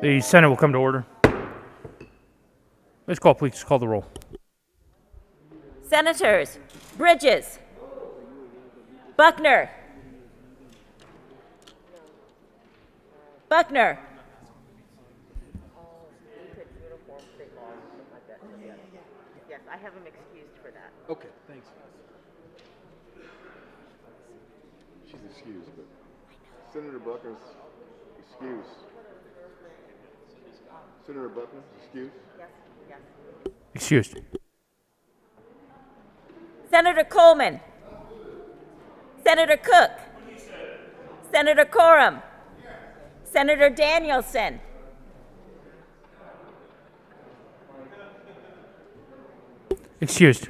The Senate will come to order. Please call the roll. Senators Bridges, Buckner, Yes, I have him excused for that. Okay, thanks. She's excused, but Senator Buckner's excused. Senator Buckner, excused. Yes, yes. Excused. Senator Coleman, Senator Cook, Senator Coram, Senator Danielson, Excused.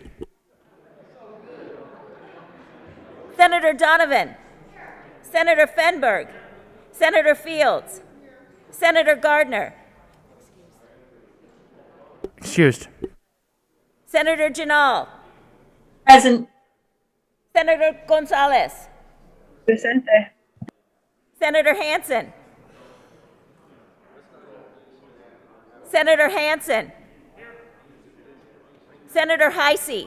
Senator Donovan, Senator Fenberg, Senator Fields, Senator Gardner, Excused. Senator Janal, Present. Senator Gonzalez, Presente. Senator Hansen, Senator Hansen, Senator Heisey,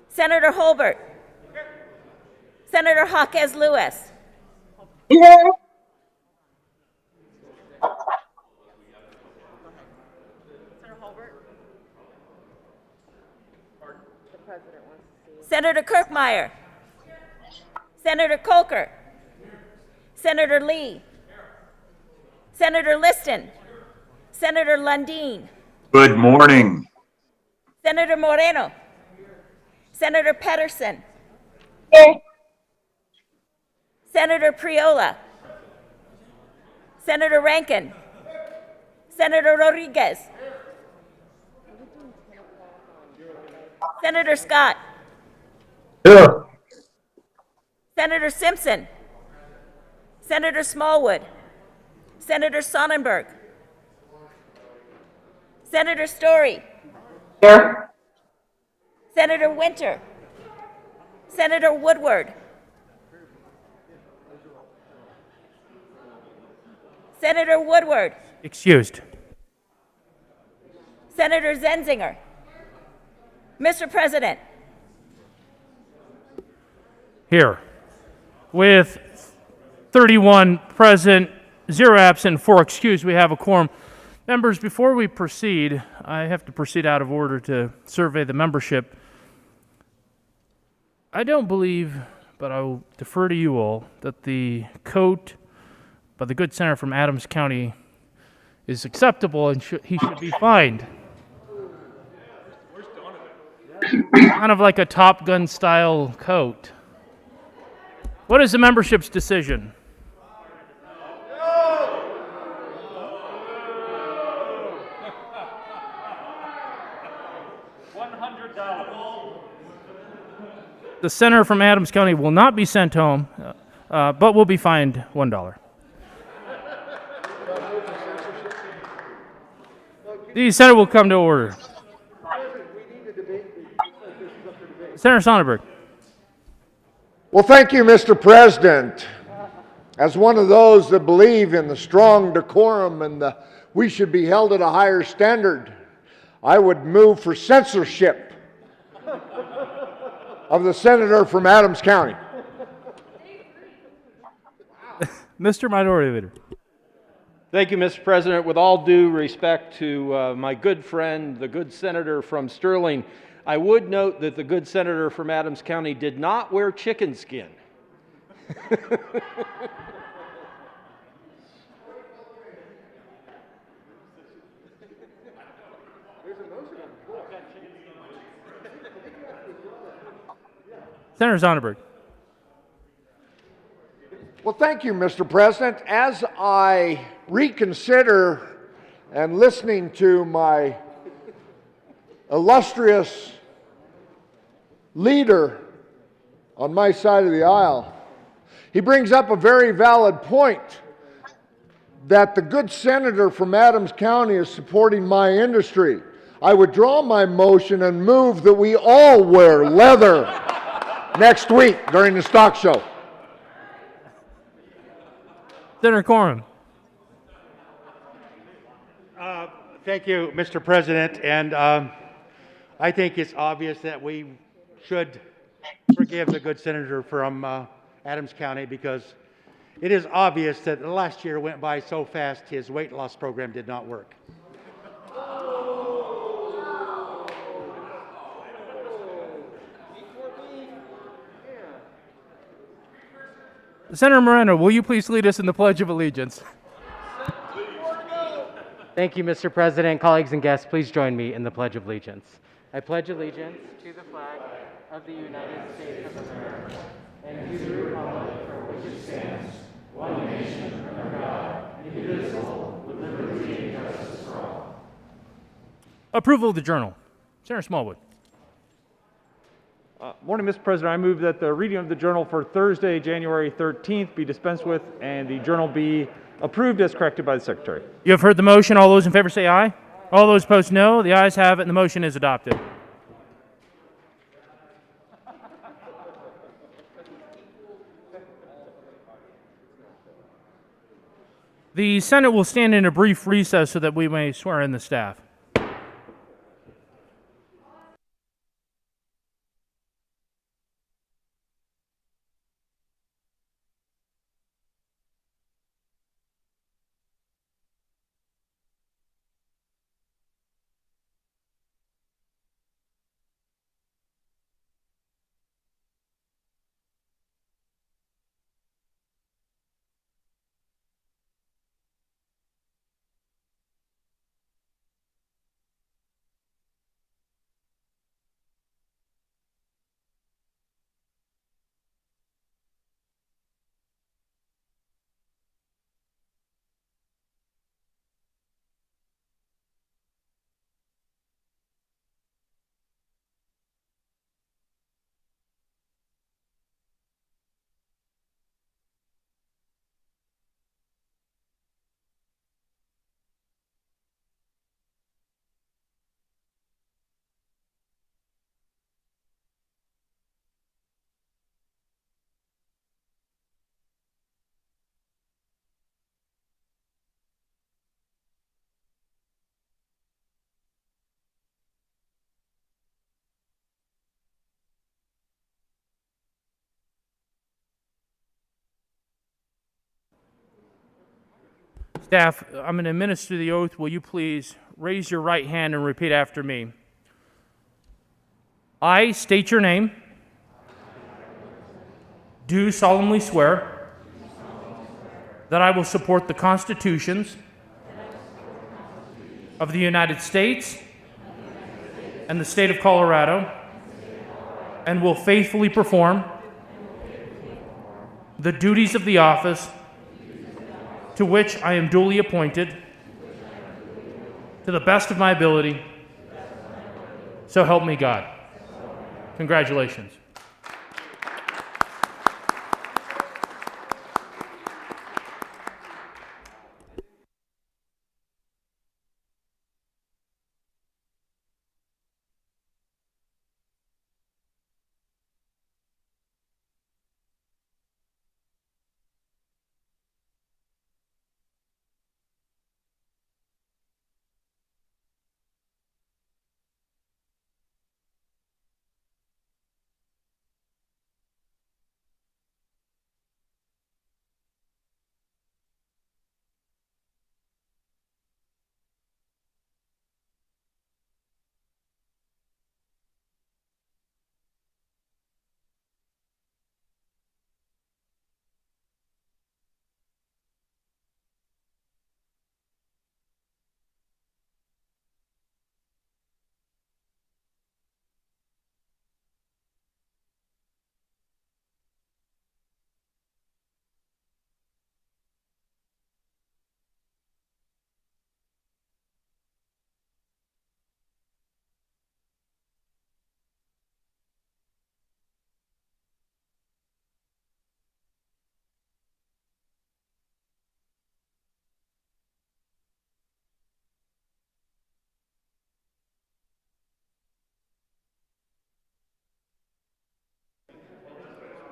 Senator Holbert, Senator Jaquez Lewis, Here. Senator Holbert? The president wants to see. Senator Kirkmeyer, Senator Coker, Senator Lee, Senator Liston, Senator Lundin, Good morning. Senator Moreno, Senator Pedersen, Here. Senator Priola, Senator Rankin, Senator Rodriguez, Senator Scott, Here. Senator Simpson, Senator Smallwood, Senator Sonnenberg, Senator Story, Here. Senator Winter, Senator Woodward, Senator Woodward, Excused. Senator Zenzinger. Mr. President, Here. With 31 present, 0 absent, 4 excused, we have a quorum. Members, before we proceed, I have to proceed out of order to survey the membership. I don't believe, but I will defer to you all, that the coat by the good senator from Adams County is acceptable and he should be fined. Kind of like a Top Gun style coat. What is the membership's decision? The senator from Adams County will not be sent home, but will be fined $1. The Senate will come to order. Senator Sonnenberg. Well, thank you, Mr. President. As one of those that believe in the strong decorum and we should be held at a higher standard, I would move for censorship of the senator from Adams County. Mr. Minority Leader. Thank you, Mr. President. With all due respect to my good friend, the good senator from Sterling, I would note that the good senator from Adams County did not wear chicken skin. Senator Sonnenberg. Well, thank you, Mr. President. As I reconsider and listening to my illustrious leader on my side of the aisle, he brings up a very valid point that the good senator from Adams County is supporting my industry. I withdraw my motion and move that we all wear leather next week during the stock show. Senator Quorum. Thank you, Mr. President. And I think it's obvious that we should forgive the good senator from Adams County, because it is obvious that the last year went by so fast his weight loss program did not work. Senator Moreno, will you please lead us in the Pledge of Allegiance? Thank you, Mr. President. Colleagues and guests, please join me in the Pledge of Allegiance. I pledge allegiance to the flag of the United States of America and to the republic for which it stands, one nation, under God, indivisible, with liberty and justice for all. Approval of the journal. Senator Smallwood. Morning, Mr. President. I move that the reading of the journal for Thursday, January 13th be dispensed with and the journal be approved as corrected by the Secretary. You have heard the motion. All those in favor say aye. All those opposed, no. The ayes have it, and the motion is adopted. The Senate will stand in a brief recess so that we may swear in the staff. Staff, I'm going to administer the oath. Will you please raise your right hand and repeat after me? I state your name. Do solemnly swear that I will support the constitutions of the United States and the state of Colorado, and will faithfully perform the duties of the office to which I am duly appointed, to the best of my ability, so help me God. Congratulations.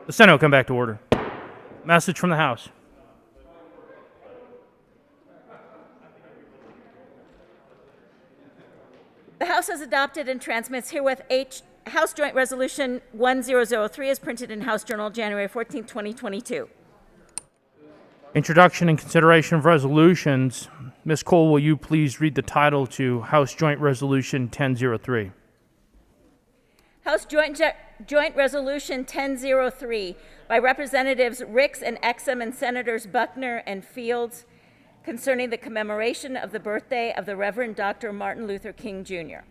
The Senate will come back to order. Message from the House. has adopted and transmits herewith House Joint Resolution 1003 as printed in House Journal January 14, 2022. Introduction and consideration of resolutions. Ms. Cole, will you please read the title to House Joint Resolution 1003? House Joint Resolution 1003 by Representatives Ricks and Exum and Senators Buckner and Fields concerning the commemoration of the birthday of the Reverend Dr. Martin Luther King, Jr.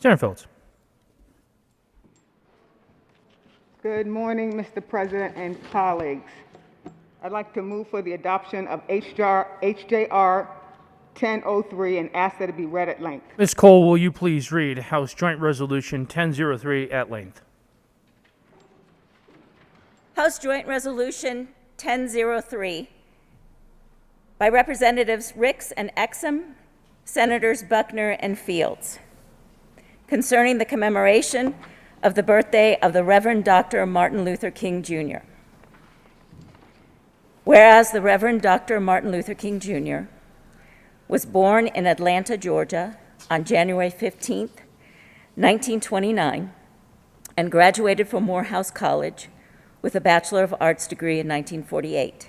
Senator Fields. Good morning, Mr. President and colleagues. I'd like to move for the adoption of HJR 1003 and ask that it be read at length. Ms. Cole, will you please read House Joint Resolution 1003 at length? House Joint Resolution 1003 by Representatives Ricks and Exum, Senators Buckner and Fields, concerning the commemoration of the birthday of the Reverend Dr. Martin Luther King, Jr. Whereas the Reverend Dr. Martin Luther King, Jr. was born in Atlanta, Georgia on January 15, 1929, and graduated from Morehouse College with a Bachelor of Arts degree in 1948.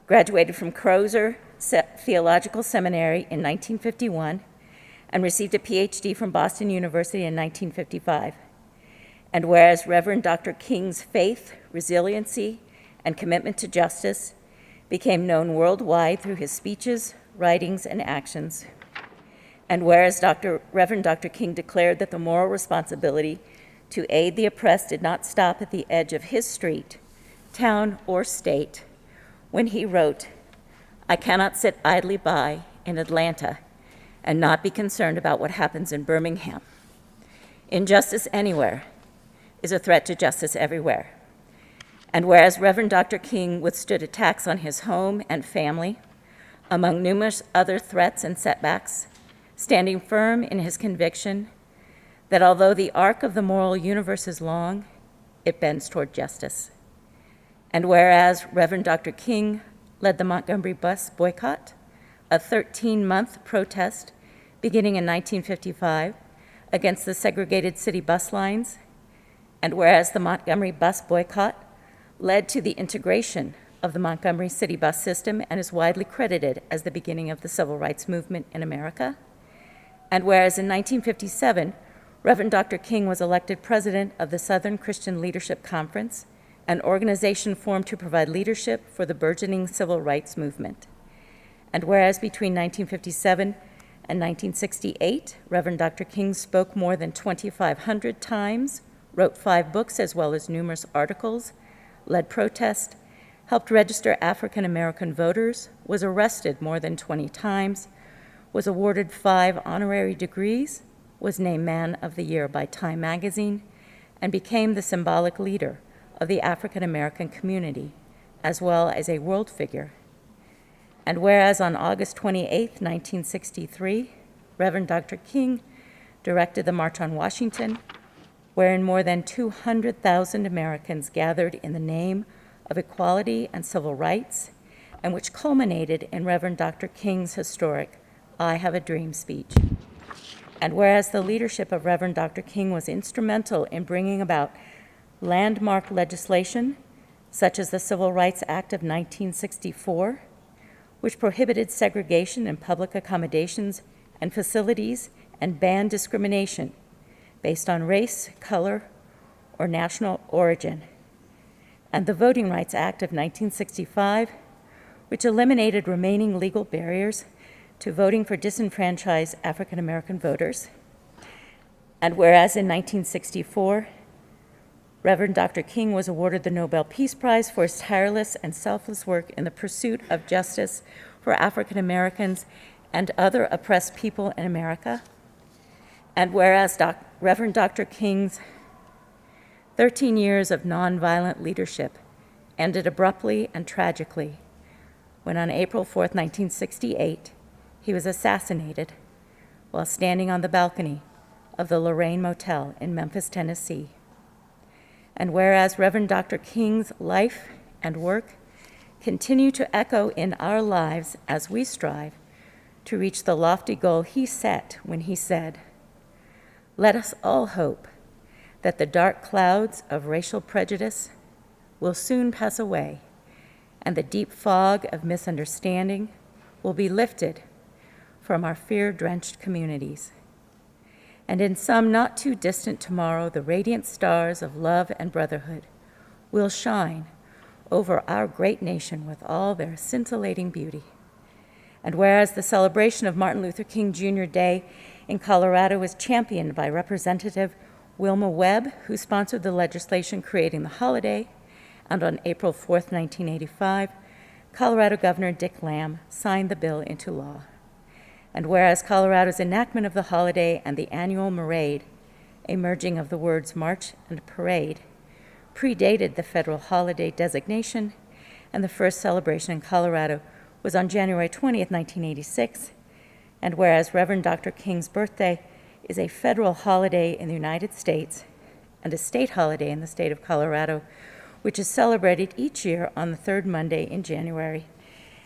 Graduated from Crozer Theological Seminary in 1951 and received a PhD from Boston University in 1955. And whereas Reverend Dr. King's faith, resiliency, and commitment to justice became known worldwide through his speeches, writings, and actions. And whereas Reverend Dr. King declared that the moral responsibility to aid the oppressed did not stop at the edge of his street, town, or state, when he wrote, "I cannot sit idly by in Atlanta and not be concerned about what happens in Birmingham. Injustice anywhere is a threat to justice everywhere." And whereas Reverend Dr. King withstood attacks on his home and family, among numerous other threats and setbacks, standing firm in his conviction that although the arc of the moral universe is long, it bends toward justice. And whereas Reverend Dr. King led the Montgomery bus boycott, a 13-month protest beginning in 1955 against the segregated city bus lines, and whereas the Montgomery bus boycott led to the integration of the Montgomery city bus system and is widely credited as the beginning of the civil rights movement in America, and whereas in 1957, Reverend Dr. King was elected president of the Southern Christian Leadership Conference, an organization formed to provide leadership for the burgeoning civil rights movement. And whereas between 1957 and 1968, Reverend Dr. King spoke more than 2,500 times, wrote 5 books as well as numerous articles, led protests, helped register African American voters, was arrested more than 20 times, was awarded 5 honorary degrees, was named Man of the Year by Time magazine, and became the symbolic leader of the African American community, as well as a world figure. And whereas on August 28, 1963, Reverend Dr. King directed the March on Washington, wherein more than 200,000 Americans gathered in the name of equality and civil rights, and which culminated in Reverend Dr. King's historic "I Have a Dream" speech. And whereas the leadership of Reverend Dr. King was instrumental in bringing about landmark legislation, such as the Civil Rights Act of 1964, which prohibited segregation in public accommodations and facilities and banned discrimination based on race, color, or national origin, and the Voting Rights Act of 1965, which eliminated remaining legal barriers to voting for disenfranchised African American voters. And whereas in 1964, Reverend Dr. King was awarded the Nobel Peace Prize for his tireless and selfless work in the pursuit of justice for African Americans and other oppressed people in America. And whereas Reverend Dr. King's 13 years of nonviolent leadership ended abruptly and tragically when on April 4, 1968, he was assassinated while standing on the balcony of the Lorraine Motel in Memphis, Tennessee. And whereas Reverend Dr. King's life and work continue to echo in our lives as we strive to reach the lofty goal he set when he said, "Let us all hope that the dark clouds of racial prejudice will soon pass away and the deep fog of misunderstanding will be lifted from our fear-drenched communities. And in some not too distant tomorrow, the radiant stars of love and brotherhood will shine over our great nation with all their scintillating beauty. And whereas the celebration of Martin Luther King Jr. Day in Colorado was championed by Representative Wilma Webb, who sponsored the legislation creating the holiday, and on April 4th, 1985, Colorado Governor Dick Lamb signed the bill into law. And whereas Colorado's enactment of the holiday and the annual Marade, a merging of the words march and parade, predated the federal holiday designation, and the first celebration in Colorado was on January 20th, 1986, and whereas Reverend Dr. King's birthday is a federal holiday in the United States and a state holiday in the state of Colorado, which is celebrated each year on the third Monday in January.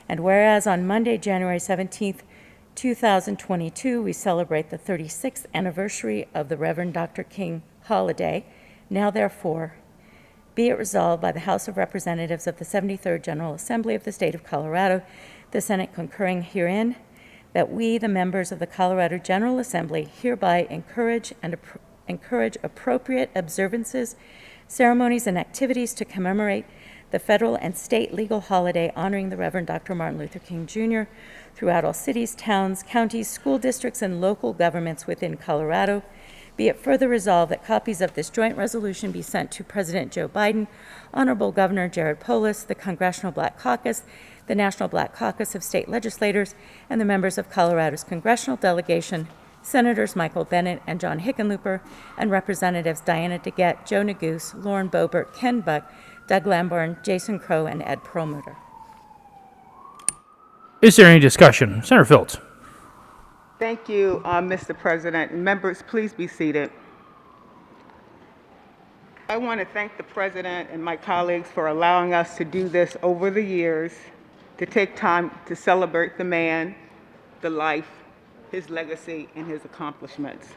And whereas on Monday, January 17th, 2022, we celebrate the 36th anniversary of the Reverend Dr. King holiday, now therefore, be it resolved by the House of Representatives of the 73rd General Assembly of the State of Colorado, the Senate concurring herein, that we, the members of the Colorado General Assembly, hereby encourage appropriate observances, ceremonies, and activities to commemorate the federal and state legal holiday honoring the Reverend Dr. Martin Luther King Jr. throughout all cities, towns, counties, school districts, and local governments within Colorado. Be it further resolved that copies of this joint resolution be sent to President Joe Biden, Honorable Governor Jared Polis, the Congressional Black Caucus, the National Black Caucus of State Legislators, and the members of Colorado's congressional delegation, Senators Michael Bennet and John Hickenlooper, and Representatives Diana DeGette, Joe Neguse, Lauren Boebert, Ken Buck, Doug Lamborn, Jason Crow, and Ed Perlmutter. Is there any discussion? Senator Phillips. Thank you, Mr. President. Members, please be seated. I want to thank the President and my colleagues for allowing us to do this over the years, to take time to celebrate the man, the life, his legacy, and his accomplishments.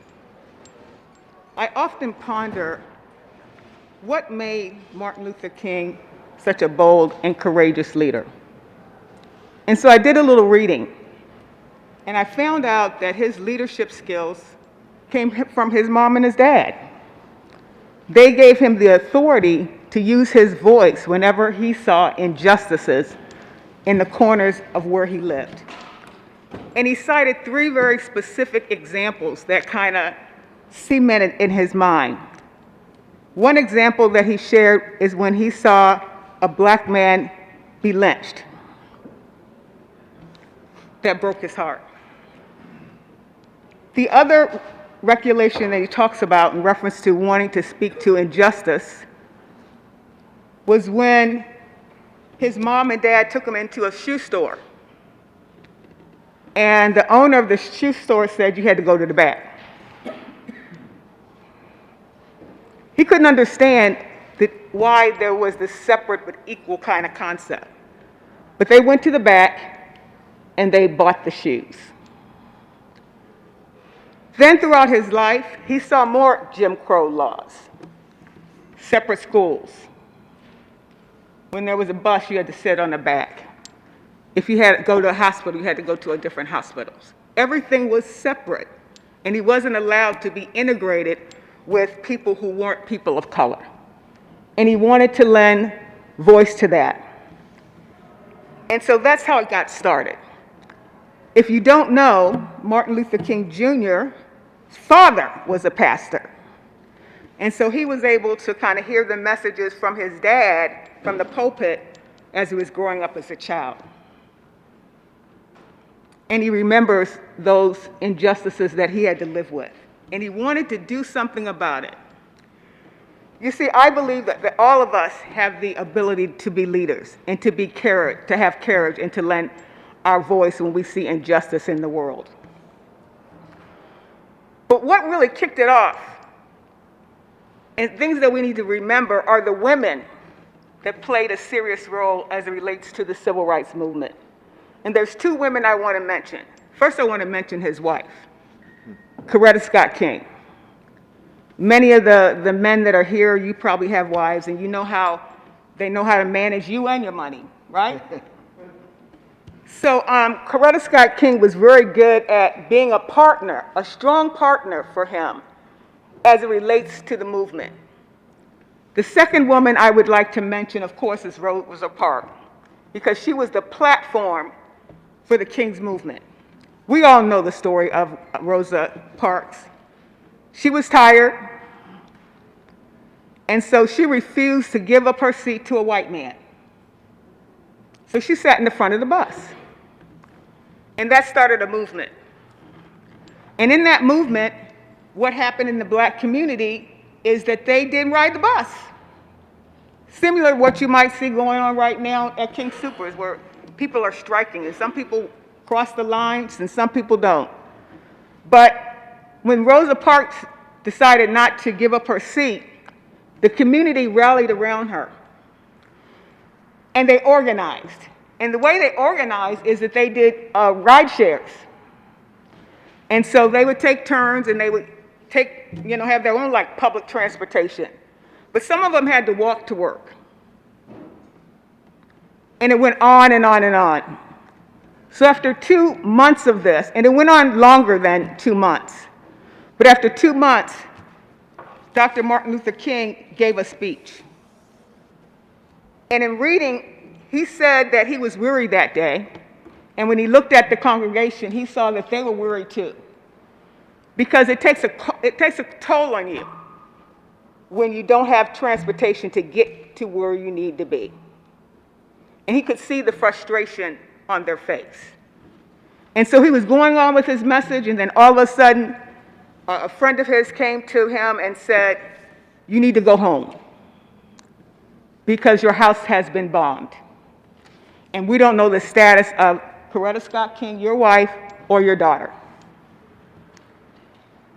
I often ponder what made Martin Luther King such a bold and courageous leader. And so I did a little reading, and I found out that his leadership skills came from his mom and his dad. They gave him the authority to use his voice whenever he saw injustices in the corners of where he lived. And he cited three very specific examples that kind of cemented in his mind. One example that he shared is when he saw a black man be lynched. That broke his heart. The other regulation that he talks about in reference to wanting to speak to injustice was when his mom and dad took him into a shoe store. And the owner of the shoe store said you had to go to the back. He couldn't understand why there was this separate but equal kind of concept. But they went to the back and they bought the shoes. Then throughout his life, he saw more Jim Crow laws, separate schools. When there was a bus, you had to sit on the back. If you had to go to a hospital, you had to go to a different hospital. Everything was separate, and he wasn't allowed to be integrated with people who weren't people of color. And he wanted to lend voice to that. And so that's how it got started. If you don't know, Martin Luther King Jr.'s father was a pastor. And so he was able to kind of hear the messages from his dad from the pulpit as he was growing up as a child. And he remembers those injustices that he had to live with. And he wanted to do something about it. You see, I believe that all of us have the ability to be leaders and to have courage and to lend our voice when we see injustice in the world. But what really kicked it off, and things that we need to remember, are the women that played a serious role as it relates to the civil rights movement. And there's two women I want to mention. First, I want to mention his wife, Coretta Scott King. Many of the men that are here, you probably have wives, and you know how they know how to manage you and your money, right? So Coretta Scott King was very good at being a partner, a strong partner for him as it relates to the movement. The second woman I would like to mention, of course, is Rosa Parks, because she was the platform for the King's movement. We all know the story of Rosa Parks. She was tired, and so she refused to give up her seat to a white man. So she sat in the front of the bus. And that started a movement. And in that movement, what happened in the black community is that they didn't ride the bus. Similar to what you might see going on right now at King Soopers, where people are striking, and some people cross the lines and some people don't. But when Rosa Parks decided not to give up her seat, the community rallied around her. And they organized. And the way they organized is that they did ride shares. And so they would take turns and they would have their own like public transportation. But some of them had to walk to work. And it went on and on and on. So after 2 months of this, and it went on longer than 2 months, but after 2 months, Dr. Martin Luther King gave a speech. And in reading, he said that he was weary that day, and when he looked at the congregation, he saw that they were weary too. Because it takes a toll on you when you don't have transportation to get to where you need to be. And he could see the frustration on their face. And so he was going on with his message, and then all of a sudden, a friend of his came to him and said, "You need to go home because your house has been bombed. And we don't know the status of Coretta Scott King, your wife, or your daughter."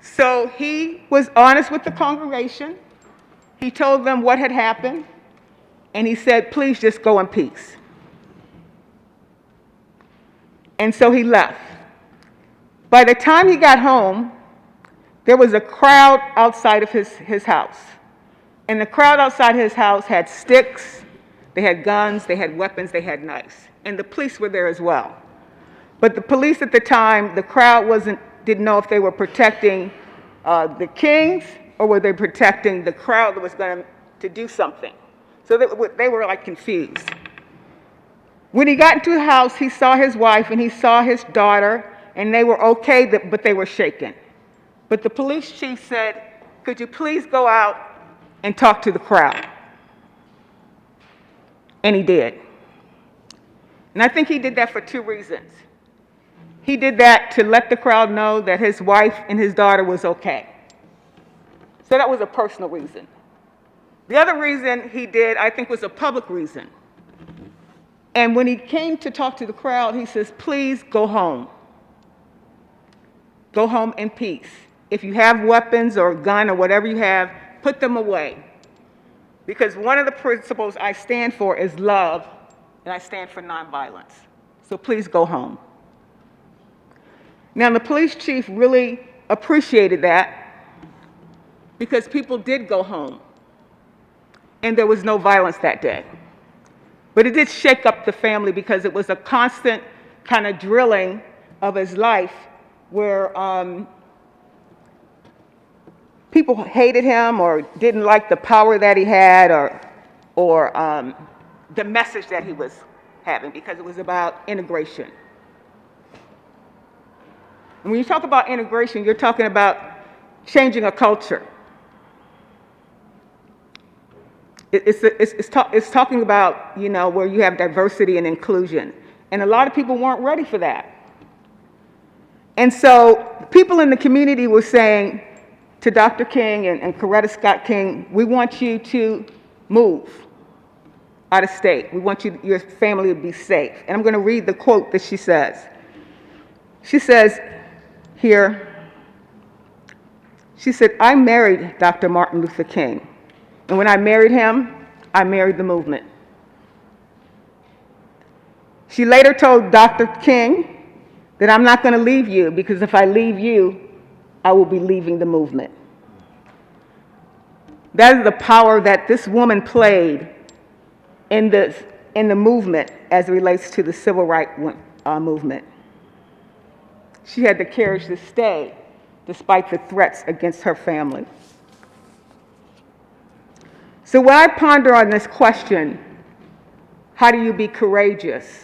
So he was honest with the congregation. He told them what had happened, and he said, "Please just go in peace." And so he left. By the time he got home, there was a crowd outside of his house. And the crowd outside his house had sticks, they had guns, they had weapons, they had knives. And the police were there as well. But the police at the time, the crowd didn't know if they were protecting the Kings or were they protecting the crowd that was going to do something. So they were like confused. When he got into the house, he saw his wife and he saw his daughter, and they were okay, but they were shaken. But the police chief said, "Could you please go out and talk to the crowd?" And he did. And I think he did that for two reasons. He did that to let the crowd know that his wife and his daughter was okay. So that was a personal reason. The other reason he did, I think, was a public reason. And when he came to talk to the crowd, he says, "Please go home. Go home in peace. If you have weapons or a gun or whatever you have, put them away. Because one of the principles I stand for is love, and I stand for nonviolence. So please go home." Now, the police chief really appreciated that because people did go home, and there was no violence that day. But it did shake up the family because it was a constant kind of drilling of his life where people hated him or didn't like the power that he had or the message that he was having, because it was about integration. And when you talk about integration, you're talking about changing a culture. It's talking about, where you have diversity and inclusion. And a lot of people weren't ready for that. And so people in the community were saying to Dr. King and Coretta Scott King, "We want you to move. out of state. We want your family to be safe. And I'm going to read the quote that she says. She says here, she said, "I married Dr. Martin Luther King. And when I married him, I married the movement." She later told Dr. King that I'm not going to leave you because if I leave you, I will be leaving the movement. That is the power that this woman played in the movement as it relates to the civil rights movement. She had the courage to stay despite the threats against her family. So when I ponder on this question, how do you be courageous?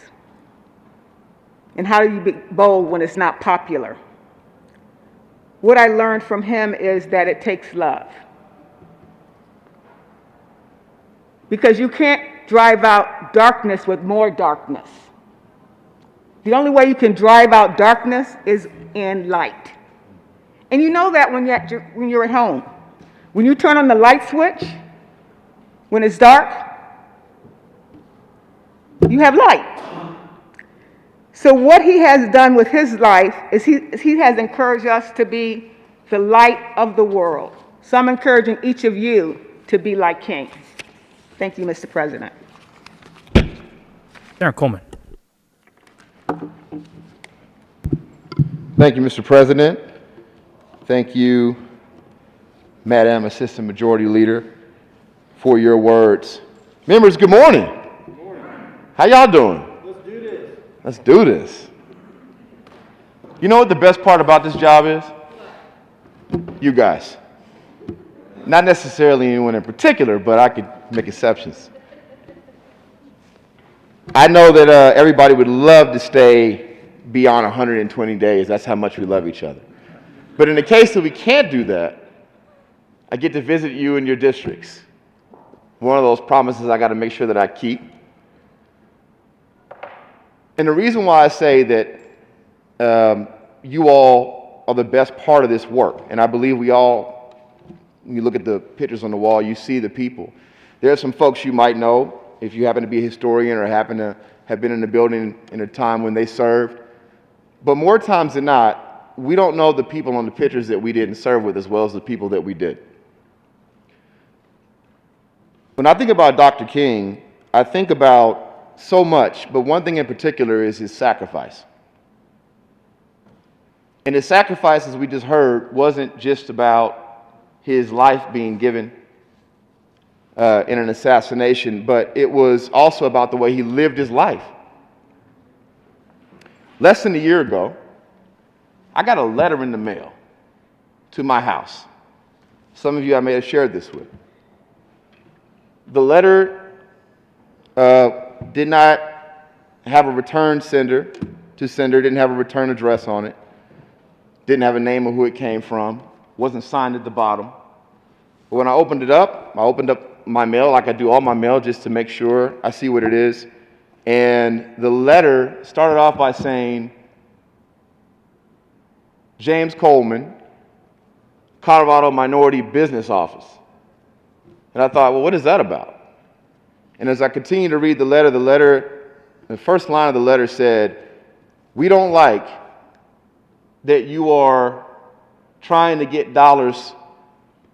And how do you be bold when it's not popular? What I learned from him is that it takes love. Because you can't drive out darkness with more darkness. The only way you can drive out darkness is in light. And you know that when you're at home. When you turn on the light switch, when it's dark, you have light. So what he has done with his life is he has encouraged us to be the light of the world. So I'm encouraging each of you to be like King. Thank you, Mr. President. Senator Coleman. Thank you, Mr. President. Thank you, Madam Assistant Majority Leader, for your words. Members, good morning. Good morning. How y'all doing? Let's do this. Let's do this. You know what the best part about this job is? You guys. Not necessarily anyone in particular, but I could make exceptions. I know that everybody would love to stay beyond 120 days. That's how much we love each other. But in the case that we can't do that, I get to visit you in your districts. One of those promises I got to make sure that I keep. And the reason why I say that you all are the best part of this work, and I believe we all, when you look at the pictures on the wall, you see the people. There are some folks you might know if you happen to be a historian or happen to have been in the building in a time when they served. But more times than not, we don't know the people on the pictures that we didn't serve with as well as the people that we did. When I think about Dr. King, I think about so much, but one thing in particular is his sacrifice. And his sacrifice, as we just heard, wasn't just about his life being given in an assassination, but it was also about the way he lived his life. Less than a year ago, I got a letter in the mail to my house. Some of you I may have shared this with. The letter did not have a return sender, didn't have a return address on it, didn't have a name of who it came from, wasn't signed at the bottom. But when I opened up my mail like I do all my mail just to make sure I see what it is. And the letter started off by saying, James Coleman, Colorado Minority Business Office. And I thought, well, what is that about? And as I continued to read the letter, the first line of the letter said, "We don't like that you are trying to get dollars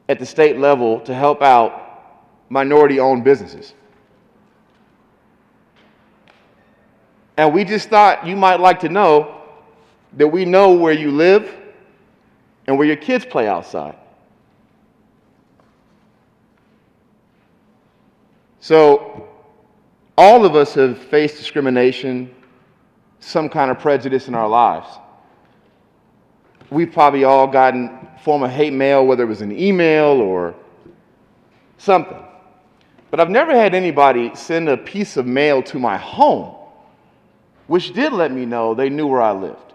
at the state level to help out minority-owned businesses. And we just thought you might like to know that we know where you live and where your kids play outside." So all of us have faced discrimination, some kind of prejudice in our lives. We've probably all gotten a form of hate mail, whether it was an email or something. But I've never had anybody send a piece of mail to my home, which did let me know they knew where I lived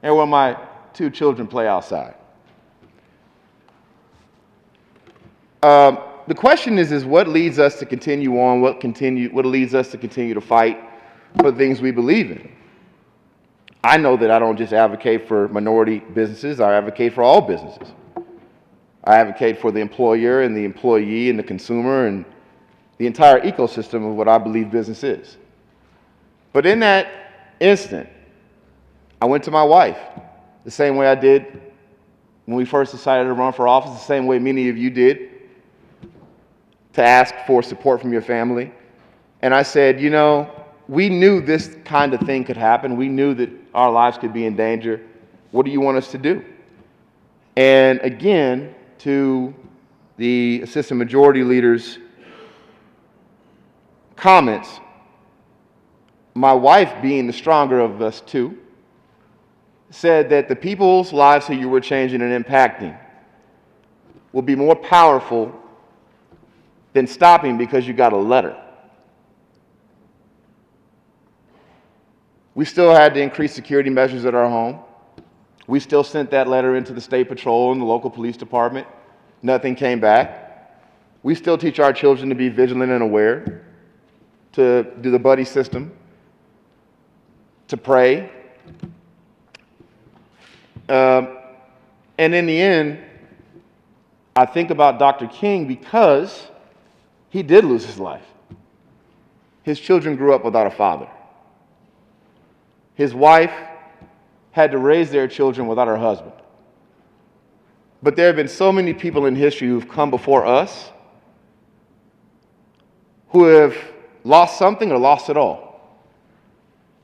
and where my 2 children play outside. The question is what leads us to continue on, what leads us to continue to fight for the things we believe in? I know that I don't just advocate for minority businesses, I advocate for all businesses. I advocate for the employer and the employee and the consumer and the entire ecosystem of what I believe business is. But in that instant, I went to my wife the same way I did when we first decided to run for office, the same way many of you did, to ask for support from your family. And I said, you know, we knew this kind of thing could happen. We knew that our lives could be in danger. What do you want us to do? And again, to the Assistant Majority Leader's comments, my wife, being the stronger of us two, said that the people's lives who you were changing and impacting will be more powerful than stopping because you got a letter. We still had to increase security measures at our home. We still sent that letter into the state patrol and the local police department. Nothing came back. We still teach our children to be vigilant and aware, to do the buddy system, to pray. And in the end, I think about Dr. King because he did lose his life. His children grew up without a father. His wife had to raise their children without her husband. But there have been so many people in history who've come before us who have lost something or lost it all.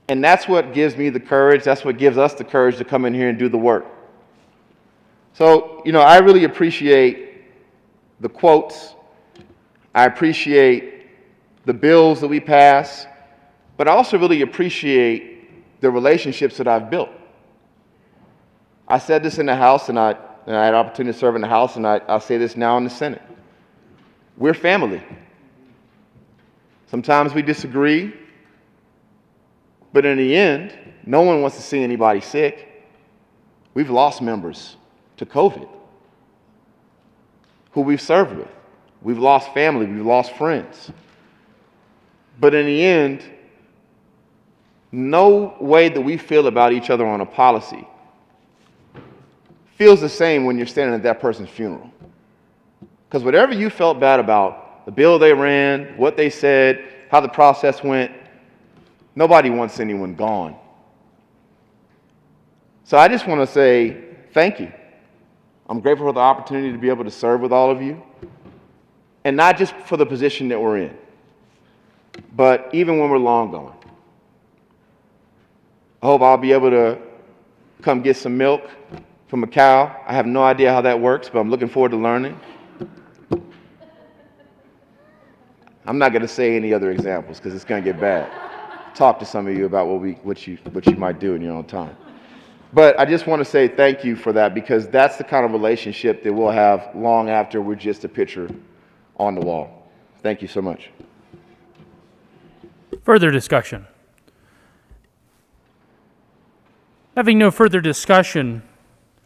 And that's what gives me the courage, that's what gives us the courage to come in here and do the work. So, you know, I really appreciate the quotes. I appreciate the bills that we pass, but I also really appreciate the relationships that I've built. I said this in the House, and I had an opportunity to serve in the House, and I'll say this now in the Senate. We're family. Sometimes we disagree, but in the end, no one wants to see anybody sick. We've lost members to COVID who we've served with. We've lost family, we've lost friends. But in the end, no way that we feel about each other on a policy feels the same when you're standing at that person's funeral. Because whatever you felt bad about, the bill they ran, what they said, how the process went, nobody wants anyone gone. So I just want to say thank you. I'm grateful for the opportunity to be able to serve with all of you. And not just for the position that we're in, but even when we're long gone. I hope I'll be able to come get some milk from a cow. I have no idea how that works, but I'm looking forward to learning. I'm not going to say any other examples because it's going to get bad. Talk to some of you about what you might do in your own time. But I just want to say thank you for that, because that's the kind of relationship that we'll have long after we're just a picture on the wall. Thank you so much. Further discussion. Having no further discussion,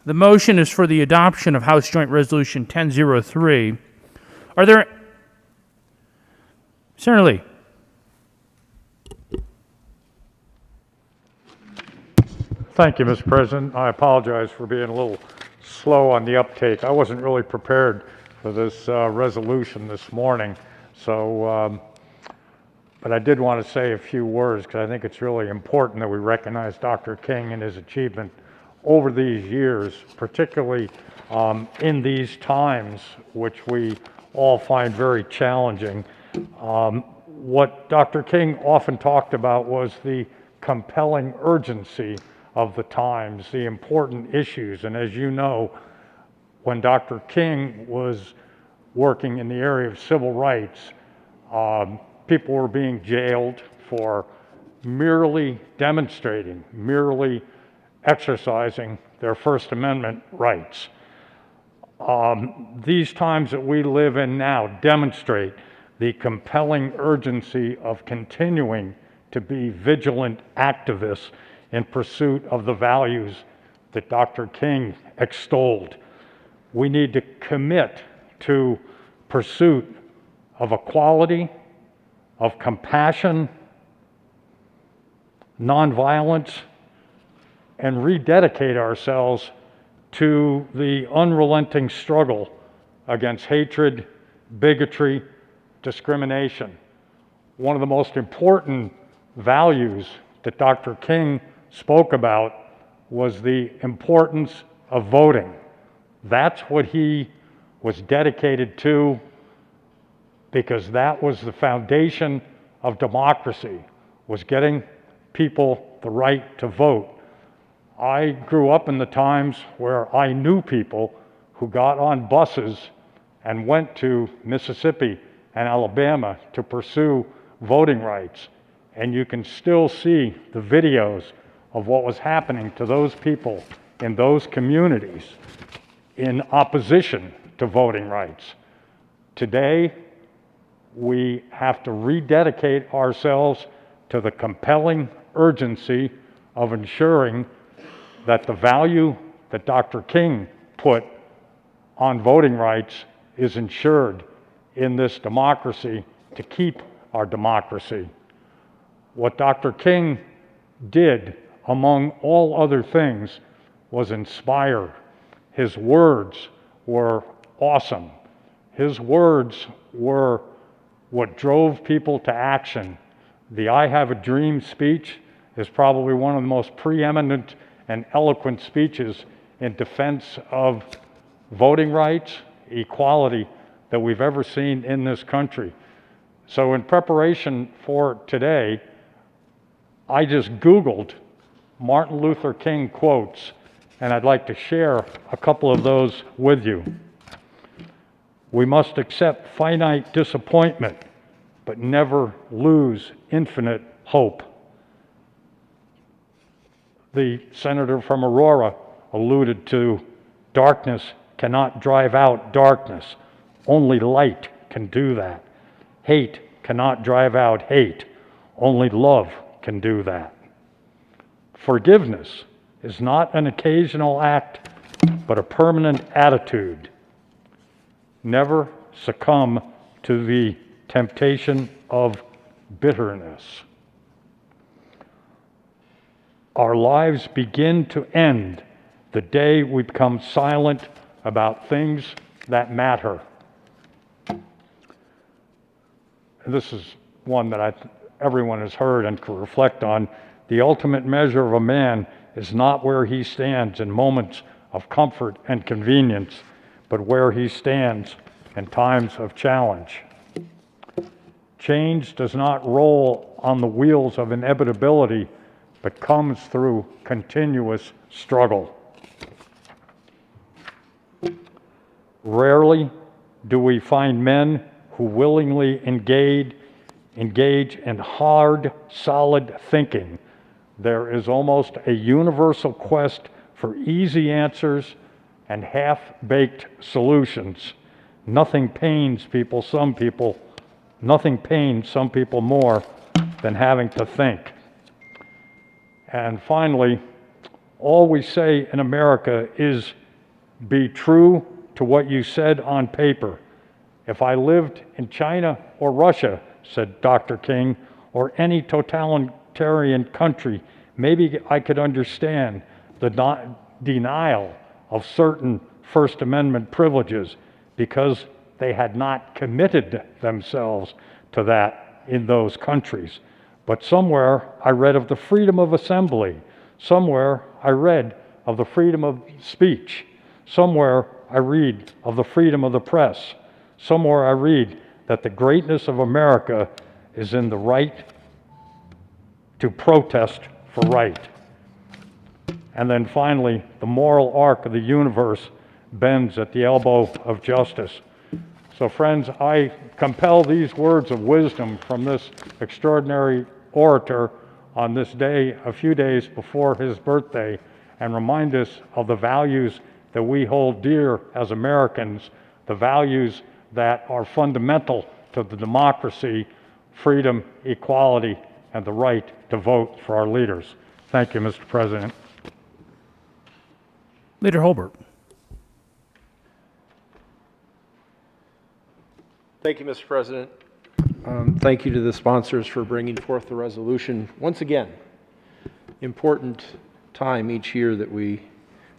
the motion is for the adoption of House Joint Resolution 1003. Are there... Senator Lee. Thank you, Mr. President. I apologize for being a little slow on the uptake. I wasn't really prepared for this resolution this morning, so but I did want to say a few words because I think it's really important that we recognize Dr. King and his achievement over these years, particularly in these times, which we all find very challenging. What Dr. King often talked about was the compelling urgency of the times, the important issues. And as you know, when Dr. King was working in the area of civil rights, people were being jailed for merely demonstrating, merely exercising their First Amendment rights. These times that we live in now demonstrate the compelling urgency of continuing to be vigilant activists in pursuit of the values that Dr. King extolled. We need to commit to pursuit of equality, of compassion, nonviolence, and rededicate ourselves to the unrelenting struggle against hatred, bigotry, discrimination. One of the most important values that Dr. King spoke about was the importance of voting. That's what he was dedicated to, because that was the foundation of democracy, was getting people the right to vote. I grew up in the times where I knew people who got on buses and went to Mississippi and Alabama to pursue voting rights. And you can still see the videos of what was happening to those people in those communities in opposition to voting rights. Today, we have to rededicate ourselves to the compelling urgency of ensuring that the value that Dr. King put on voting rights is ensured in this democracy to keep our democracy. What Dr. King did, among all other things, was inspire. His words were awesome. His words were what drove people to action. The I Have a Dream speech is probably one of the most preeminent and eloquent speeches in defense of voting rights, equality that we've ever seen in this country. So in preparation for today, I just Googled Martin Luther King quotes, and I'd like to share a couple of those with you. We must accept finite disappointment, but never lose infinite hope. The senator from Aurora alluded to darkness cannot drive out darkness. Only light can do that. Hate cannot drive out hate. Only love can do that. Forgiveness is not an occasional act, but a permanent attitude. Never succumb to the temptation of bitterness. Our lives begin to end the day we become silent about things that matter. And this is one that everyone has heard and can reflect on. The ultimate measure of a man is not where he stands in moments of comfort and convenience, but where he stands in times of challenge. Change does not roll on the wheels of inevitability, but comes through continuous struggle. Rarely do we find men who willingly engage in hard, solid thinking. There is almost a universal quest for easy answers and half-baked solutions. Nothing pains some people more than having to think. And finally, all we say in America is be true to what you said on paper. If I lived in China or Russia, said Dr. King, or any totalitarian country, maybe I could understand the denial of certain First Amendment privileges because they had not committed themselves to that in those countries. But somewhere I read of the freedom of assembly. Somewhere I read of the freedom of speech. Somewhere I read of the freedom of the press. Somewhere I read that the greatness of America is in the right to protest for right. And then finally, the moral arc of the universe bends at the elbow of justice. So friends, I compel these words of wisdom from this extraordinary orator on this day, a few days before his birthday, and remind us of the values that we hold dear as Americans, the values that are fundamental to the democracy, freedom, equality, and the right to vote for our leaders. Thank you, Mr. President. Leader Holbert. Thank you, Mr. President. Thank you to the sponsors for bringing forth the resolution. Once again, important time each year that we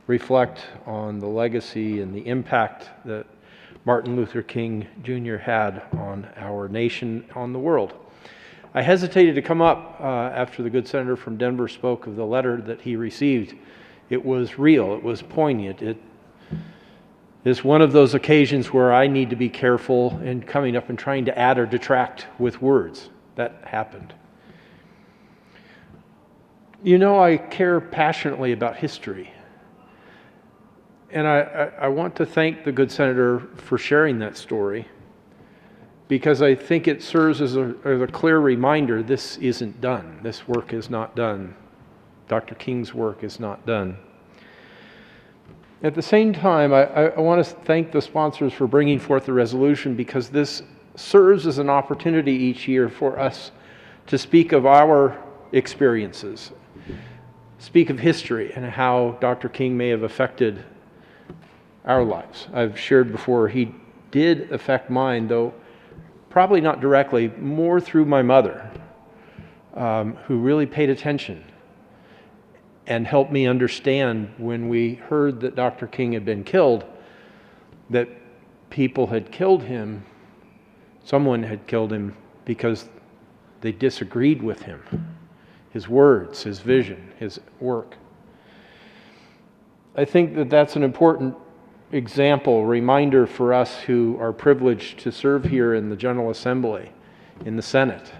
reflect on the legacy and the impact that Martin Luther King Jr. had on our nation, on the world. I hesitated to come up after the good senator from Denver spoke of the letter that he received. It was real, it was poignant. It is one of those occasions where I need to be careful in coming up and trying to add or detract with words. That happened. You know, I care passionately about history. And I want to thank the good senator for sharing that story, because I think it serves as a clear reminder this isn't done. This work is not done. Dr. King's work is not done. At the same time, I want to thank the sponsors for bringing forth the resolution, because this serves as an opportunity each year for us to speak of our experiences, speak of history and how Dr. King may have affected our lives. I've shared before, he did affect mine, though probably not directly, more through my mother, who really paid attention and helped me understand when we heard that Dr. King had been killed, that people had killed him, someone had killed him because they disagreed with him, his words, his vision, his work. I think that that's an important example, reminder for us who are privileged to serve here in the General Assembly, in the Senate.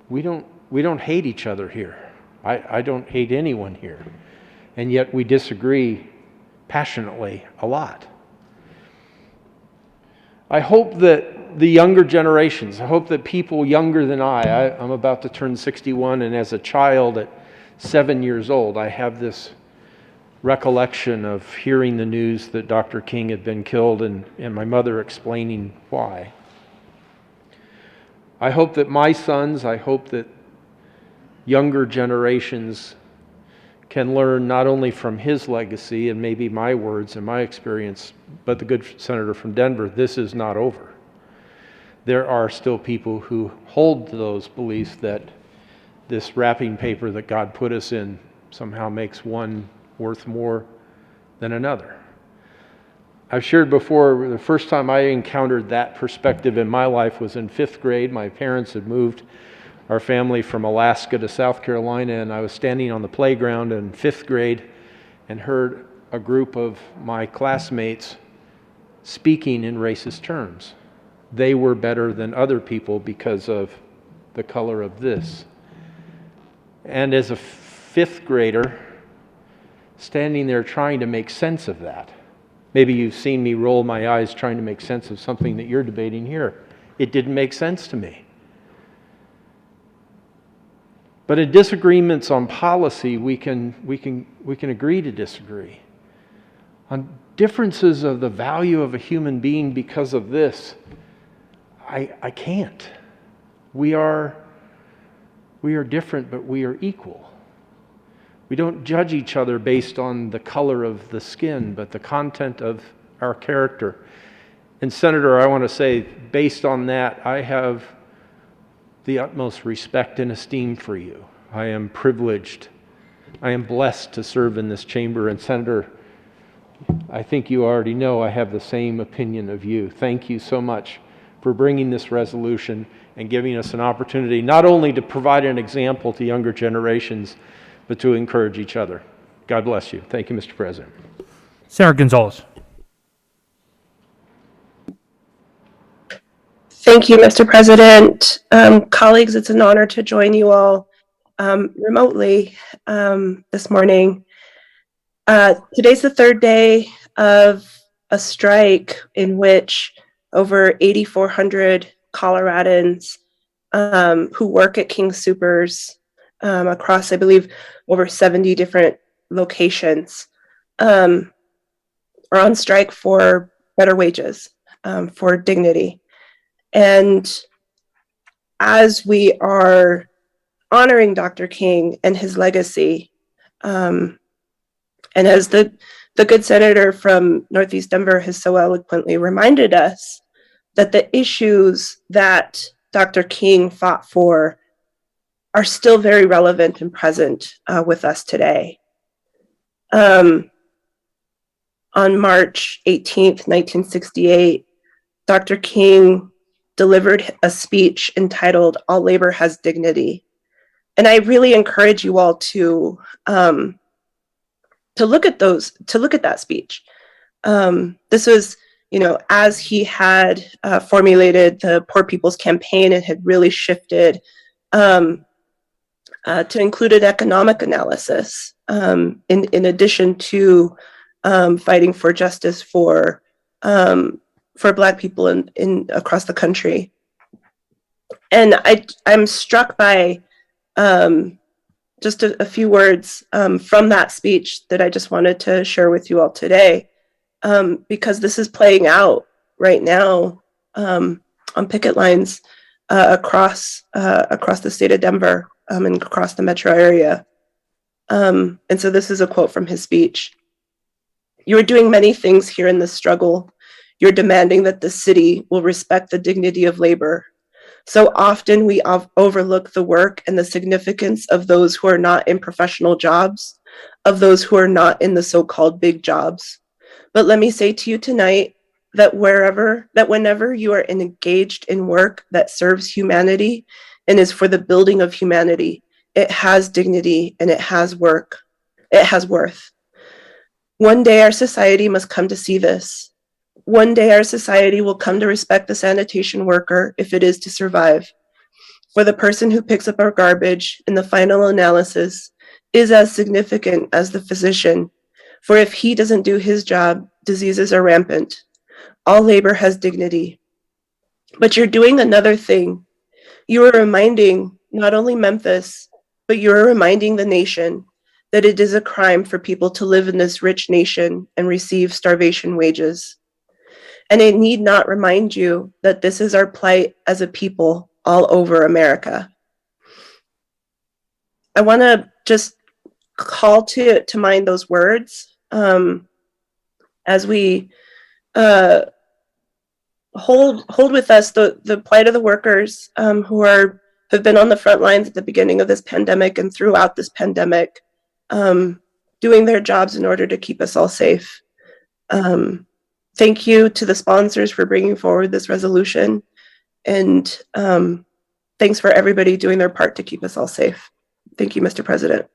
We don't hate each other here. I don't hate anyone here. And yet we disagree passionately a lot. I hope that the younger generations, I hope that people younger than I'm about to turn 61, and as a child at 7 years old, I have this recollection of hearing the news that Dr. King had been killed and my mother explaining why. I hope that my sons, I hope that younger generations can learn not only from his legacy and maybe my words and my experience, but the good senator from Denver, this is not over. There are still people who hold to those beliefs that this wrapping paper that God put us in somehow makes one worth more than another. I've shared before, the first time I encountered that perspective in my life was in 5th grade. My parents had moved our family from Alaska to South Carolina, and I was standing on the playground in 5th grade and heard a group of my classmates speaking in racist terms. They were better than other people because of the color of this. And as a 5th grader, standing there trying to make sense of that. Maybe you've seen me roll my eyes trying to make sense of something that you're debating here. It didn't make sense to me. But in disagreements on policy, we can agree to disagree. On differences of the value of a human being because of this, I can't. We are different, but we are equal. We don't judge each other based on the color of the skin, but the content of our character. And Senator, I want to say, based on that, I have the utmost respect and esteem for you. I am privileged. I am blessed to serve in this chamber. And Senator, I think you already know I have the same opinion of you. Thank you so much for bringing this resolution and giving us an opportunity not only to provide an example to younger generations, but to encourage each other. God bless you. Thank you, Mr. President. Senator Gonzalez. Thank you, Mr. President. Colleagues, it's an honor to join you all remotely this morning. Today's the third day of a strike in which over 8,400 Coloradans who work at King Soopers across, I believe, over 70 different locations are on strike for better wages, for dignity. And as we are honoring Dr. King and his legacy, and as the good senator from Northeast Denver has so eloquently reminded us, that the issues that Dr. King fought for are still very relevant and present with us today. On on March 18th, 1968, Dr. King delivered a speech entitled "All Labor Has Dignity." And I really encourage you all to look at that speech. This was, as he had formulated the Poor People's Campaign, it had really shifted to include an economic analysis in addition to fighting for justice for Black people in across the country. And I'm struck by just a few words from that speech that I just wanted to share with you all today, because this is playing out right now on picket lines across the state of Denver and across the metro area. And so this is a quote from his speech. "You are doing many things here in this struggle. You're demanding that the city will respect the dignity of labor. So often we overlook the work and the significance of those who are not in professional jobs, of those who are not in the so-called big jobs. But let me say to you tonight that whenever you are engaged in work that serves humanity and is for the building of humanity, it has dignity and it has worth. One day our society must come to see this. One day our society will come to respect the sanitation worker if it is to survive. For the person who picks up our garbage in the final analysis is as significant as the physician. For if he doesn't do his job, diseases are rampant. All labor has dignity. But you're doing another thing. You are reminding not only Memphis, but you are reminding the nation that it is a crime for people to live in this rich nation and receive starvation wages. And I need not remind you that this is our plight as a people all over America." I want to just call to mind those words as we hold with us the plight of the workers who have been on the front lines at the beginning of this pandemic and throughout this pandemic, doing their jobs in order to keep us all safe. Thank you to the sponsors for bringing forward this resolution, and thanks for everybody doing their part to keep us all safe. Thank you, Mr. President.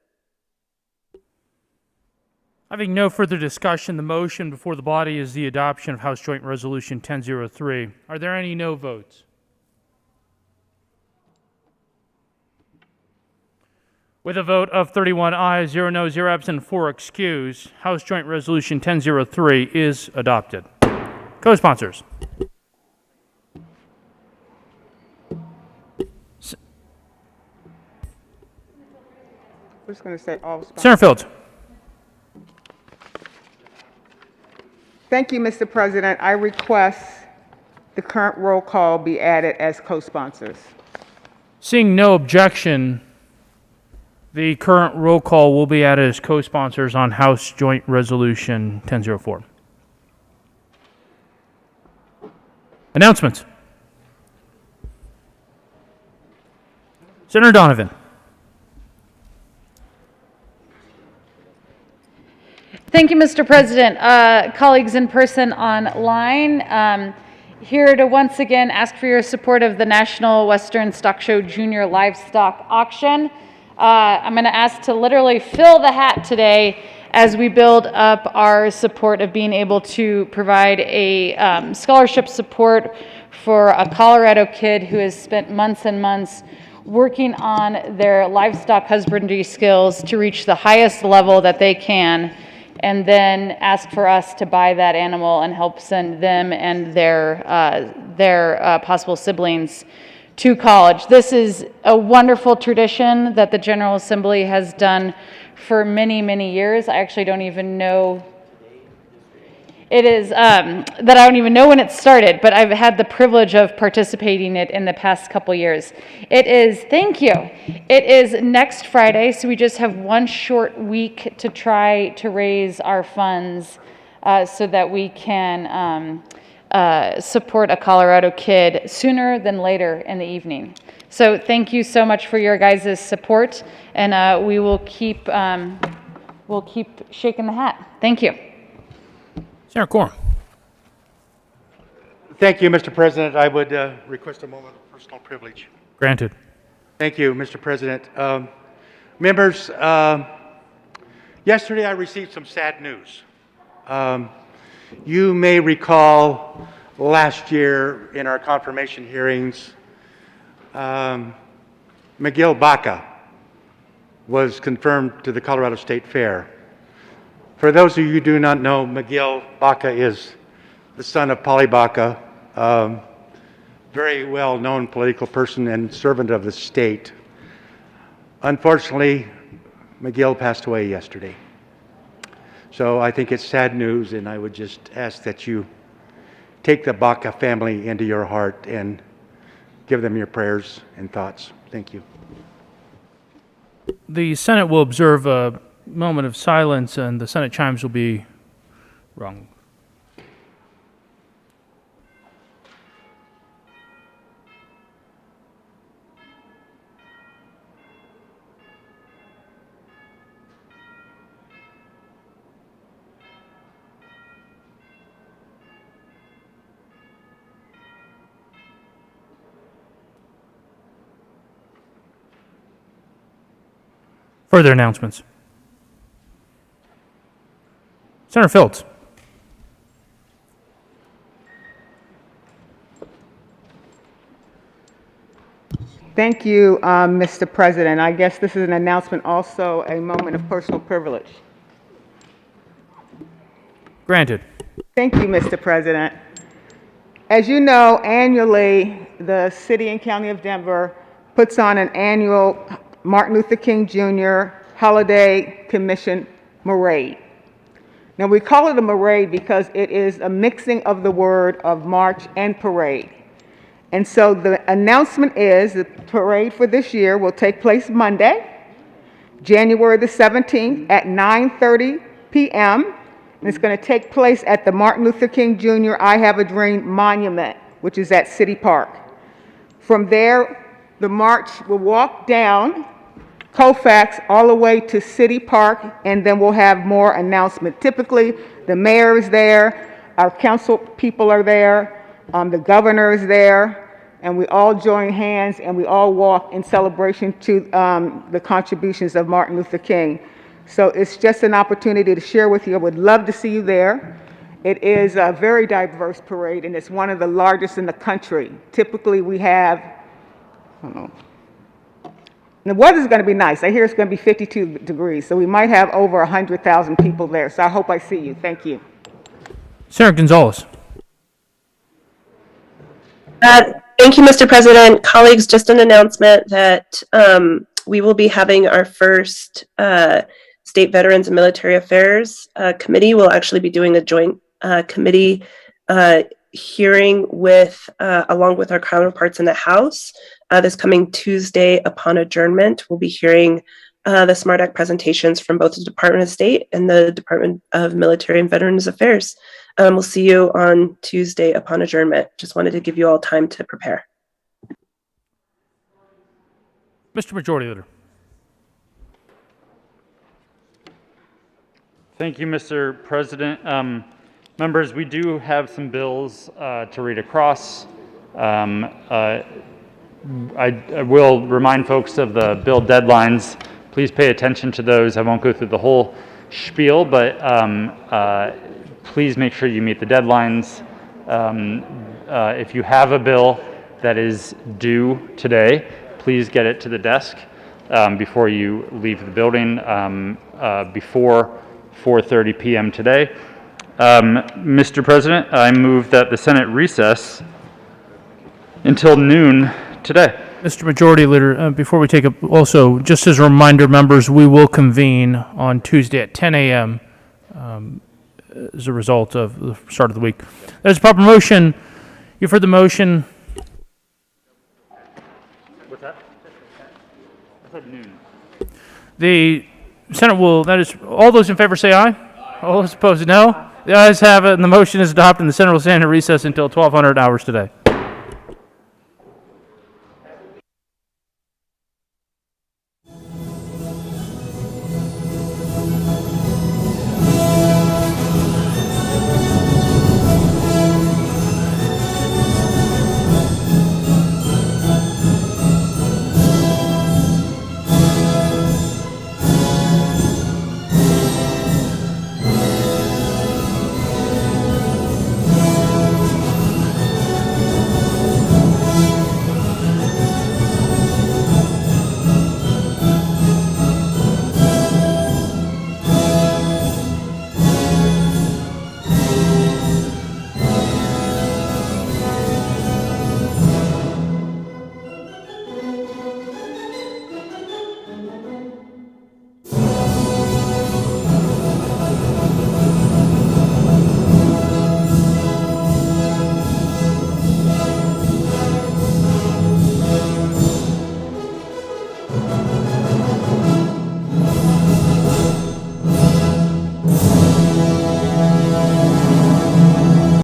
Having no further discussion, the motion before the body is the adoption of House Joint Resolution 1003. Are there any no votes? With a vote of 31 ayes, 0 no, 0 absent, 4 excused, House Joint Resolution 1003 is adopted. Co-sponsors. We're just going to say all sponsors. Senator Fields. Thank you, Mr. President. I request the current roll call be added as co-sponsors. Seeing no objection, the current roll call will be added as co-sponsors on House Joint Resolution 1004. Announcements. Senator Donovan. Thank you, Mr. President. Colleagues in person online, here to once again ask for your support of the National Western Stock Show Junior Livestock Auction. I'm going to ask to literally fill the hat today as we build up our support of being able to provide a scholarship support for a Colorado kid who has spent months and months working on their livestock husbandry skills to reach the highest level that they can, and then ask for us to buy that animal and help send them and their possible siblings to college. This is a wonderful tradition that the General Assembly has done for many, many years. I actually don't even know. It is that I don't even know when it started, but I've had the privilege of participating in it in the past couple years. It is, thank you. It is next Friday, so we just have one short week to try to raise our funds so that we can support a Colorado kid sooner than later in the evening. So thank you so much for your guys' support, and we'll keep shaking the hat. Thank you. Senator Quorum. Thank you, Mr. President. I would request a moment of personal privilege. Granted. Thank you, Mr. President. Members, yesterday I received some sad news. You may recall last year in our confirmation hearings, McGill Baca was confirmed to the Colorado State Fair. For those of you who do not know, McGill Baca is the son of Polly Baca, very well-known political person and servant of the state. Unfortunately, McGill passed away yesterday. So I think it's sad news, and I would just ask that you take the Baca family into your heart and give them your prayers and thoughts. Thank you. The Senate will observe a moment of silence, and the Senate chimes will be rung. Further announcements. Senator Fields. Thank you, Mr. President. I guess this is an announcement, also a moment of personal privilege. Granted. Thank you, Mr. President. As you know, annually, the City and County of Denver puts on an annual Martin Luther King Jr. Holiday Commission Parade. Now, we call it a parade because it is a mixing of the word of march and parade. And so the announcement is the parade for this year will take place Monday, January the 17th at 9:30 p.m. And it's going to take place at the Martin Luther King Jr. I Have a Dream Monument, which is at City Park. From there, the march will walk down Colfax all the way to City Park, and then we'll have more announcement. Typically, the mayor is there, our council people are there, the governor is there, and we all join hands and we all walk in celebration to the contributions of Martin Luther King. So it's just an opportunity to share with you. I would love to see you there. It is a very diverse parade, and it's one of the largest in the country. Typically, we have, I don't know, and the weather's going to be nice. I hear it's going to be 52 degrees, so we might have over 100,000 people there. So I hope I see you. Thank you. Senator Gonzalez. Thank you, Mr. President. Colleagues, just an announcement that we will be having our first State Veterans and Military Affairs Committee. We'll actually be doing a joint committee hearing with, along with our counterparts in the House. This coming Tuesday upon adjournment, we'll be hearing the SMART Act presentations from both the Department of State and the Department of Military and Veterans Affairs. We'll see you on Tuesday upon adjournment. Just wanted to give you all time to prepare. Mr. Majority Leader. Thank you, Mr. President. Members, we do have some bills to read across. I will remind folks of the bill deadlines. Please pay attention to those. I won't go through the whole spiel, but please make sure you meet the deadlines. If you have a bill that is due today, please get it to the desk before you leave the building before 4:30 p.m. today. Mr. President, I move that the Senate recess until noon today. Mr. Majority Leader, before we take up, also, just as a reminder, members, we will convene on Tuesday at 10 a.m. As a result of the start of the week. There's a proper motion. You've heard the motion. What's that? I said noon. The Senate will, that is, all those in favor say aye. All those opposed, no. The ayes have it, and the motion is adopted, and the Senate will stand in recess until 1200 hours today. Aye.